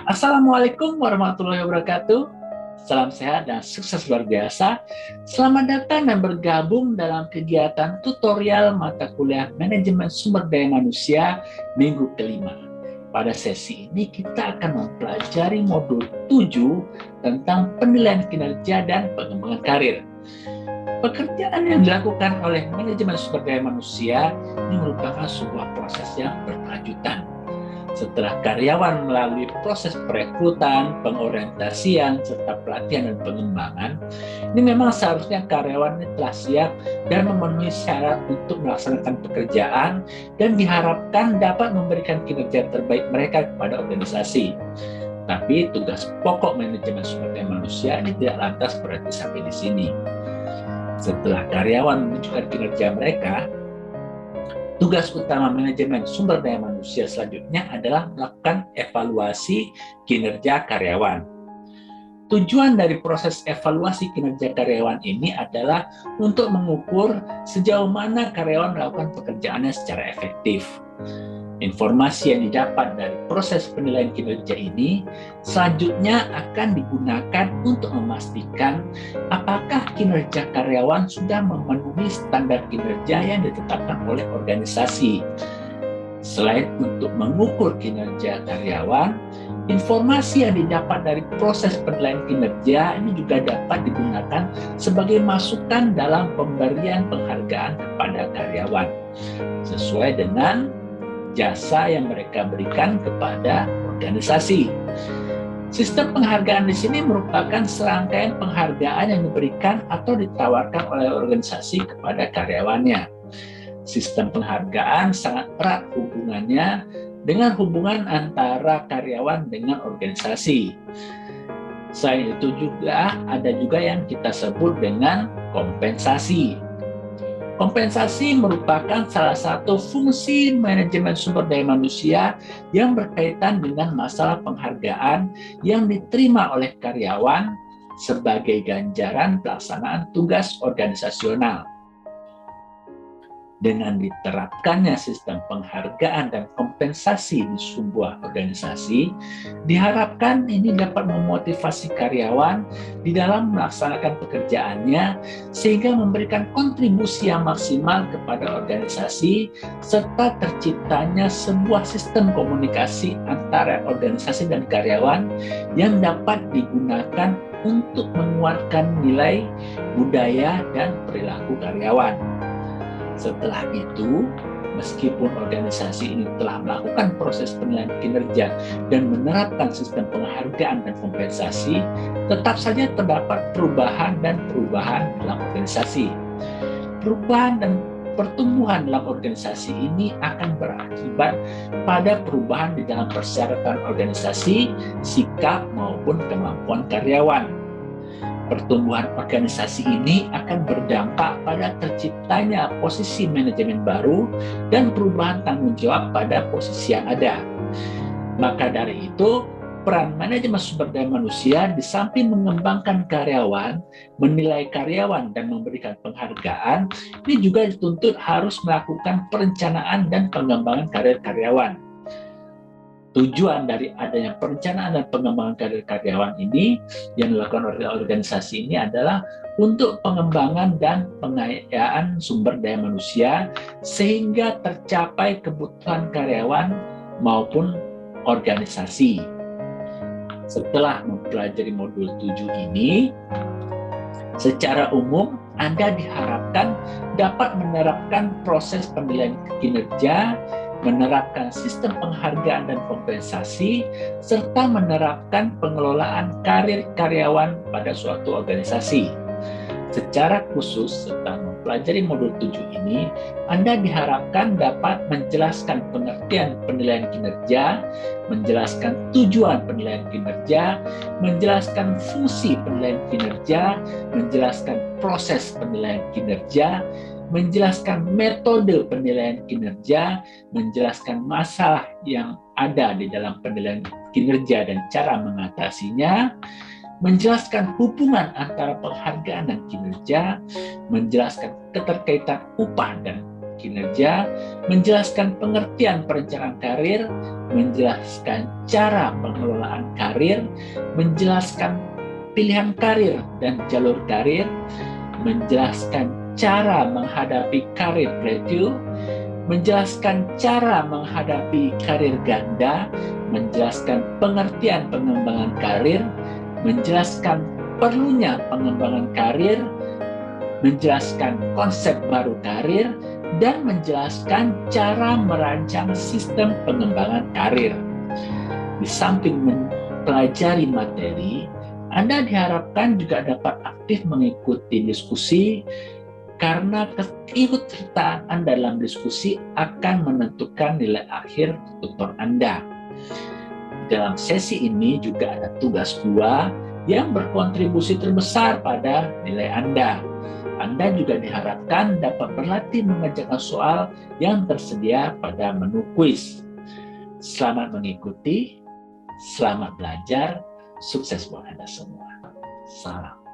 Assalamualaikum warahmatullahi wabarakatuh. Salam sehat dan sukses luar biasa. Selamat datang dan bergabung dalam kegiatan tutorial mata kuliah Manajemen Sumber Daya Manusia minggu kelima. Pada sesi ini kita akan mempelajari modul 7 tentang penilaian kinerja dan pengembangan karir. Pekerjaan yang dilakukan oleh manajemen sumber daya manusia ini merupakan sebuah proses yang berkelanjutan. Setelah karyawan melalui proses perekrutan, pengorientasian, serta pelatihan dan pengembangan, ini memang seharusnya karyawan ini telah siap dan memenuhi syarat untuk melaksanakan pekerjaan dan diharapkan dapat memberikan kinerja terbaik mereka kepada organisasi. Tapi tugas pokok manajemen sumber daya manusia ini tidak lantas berhenti sampai di sini. Setelah karyawan menunjukkan kinerja mereka, tugas utama manajemen sumber daya manusia selanjutnya adalah melakukan evaluasi kinerja karyawan. Tujuan dari proses evaluasi kinerja karyawan ini adalah untuk mengukur sejauh mana karyawan melakukan pekerjaannya secara efektif. Informasi yang didapat dari proses penilaian kinerja ini selanjutnya akan digunakan untuk memastikan apakah kinerja karyawan sudah memenuhi standar kinerja yang ditetapkan oleh organisasi. Selain untuk mengukur kinerja karyawan, informasi yang didapat dari proses penilaian kinerja ini juga dapat digunakan sebagai masukan dalam pemberian penghargaan kepada karyawan sesuai dengan jasa yang mereka berikan kepada organisasi. Sistem penghargaan di sini merupakan serangkaian penghargaan yang diberikan atau ditawarkan oleh organisasi kepada karyawannya. Sistem penghargaan sangat erat hubungannya dengan hubungan antara karyawan dengan organisasi. Selain itu juga ada juga yang kita sebut dengan kompensasi. Kompensasi merupakan salah satu fungsi manajemen sumber daya manusia yang berkaitan dengan masalah penghargaan yang diterima oleh karyawan sebagai ganjaran pelaksanaan tugas organisasional. Dengan diterapkannya sistem penghargaan dan kompensasi di sebuah organisasi, diharapkan ini dapat memotivasi karyawan di dalam melaksanakan pekerjaannya sehingga memberikan kontribusi yang maksimal kepada organisasi serta terciptanya sebuah sistem komunikasi antara organisasi dan karyawan yang dapat digunakan untuk menguatkan nilai, budaya, dan perilaku karyawan. Setelah itu, meskipun organisasi ini telah melakukan proses penilaian kinerja dan menerapkan sistem penghargaan dan kompensasi, tetap saja terdapat perubahan dalam organisasi. Perubahan dan pertumbuhan dalam organisasi ini akan berakibat pada perubahan di dalam persyaratan organisasi, sikap maupun kemampuan karyawan. Pertumbuhan organisasi ini akan berdampak pada terciptanya posisi manajemen baru dan perubahan tanggung jawab pada posisi yang ada. Maka dari itu, peran manajemen sumber daya manusia di samping mengembangkan karyawan, menilai karyawan, dan memberikan penghargaan, ini juga dituntut harus melakukan perencanaan dan pengembangan karir karyawan. Tujuan dari adanya perencanaan dan pengembangan karir karyawan ini yang dilakukan oleh organisasi ini adalah untuk pengembangan dan pengayaan sumber daya manusia sehingga tercapai kebutuhan karyawan maupun organisasi. Setelah mempelajari modul 7 ini, secara umum Anda diharapkan dapat menerapkan proses penilaian kinerja, menerapkan sistem penghargaan dan kompensasi, serta menerapkan pengelolaan karir karyawan pada suatu organisasi. Secara khusus, setelah mempelajari modul 7 ini, Anda diharapkan dapat menjelaskan pengertian penilaian kinerja, menjelaskan tujuan penilaian kinerja, menjelaskan fungsi penilaian kinerja, menjelaskan proses penilaian kinerja, menjelaskan metode penilaian kinerja, menjelaskan masalah yang ada di dalam penilaian kinerja dan cara mengatasinya, menjelaskan hubungan antara penghargaan dan kinerja, menjelaskan keterkaitan upah dan kinerja, menjelaskan pengertian perencanaan karir, menjelaskan cara pengelolaan karir, menjelaskan pilihan karir dan jalur karir, menjelaskan cara menghadapi karir plateau, menjelaskan cara menghadapi karir ganda, menjelaskan pengertian pengembangan karir, menjelaskan perlunya pengembangan karir, menjelaskan konsep baru karir, dan menjelaskan cara merancang sistem pengembangan karir. Di samping mempelajari materi, Anda diharapkan juga dapat aktif mengikuti diskusi, karena keikutsertaan Anda dalam diskusi akan menentukan nilai akhir tutor Anda. Dalam sesi ini juga ada tugas 2 yang berkontribusi terbesar pada nilai Anda. Anda juga diharapkan dapat berlatih mengerjakan soal yang tersedia pada menu kuis. Selamat mengikuti, selamat belajar, sukses buat Anda semua. Salam.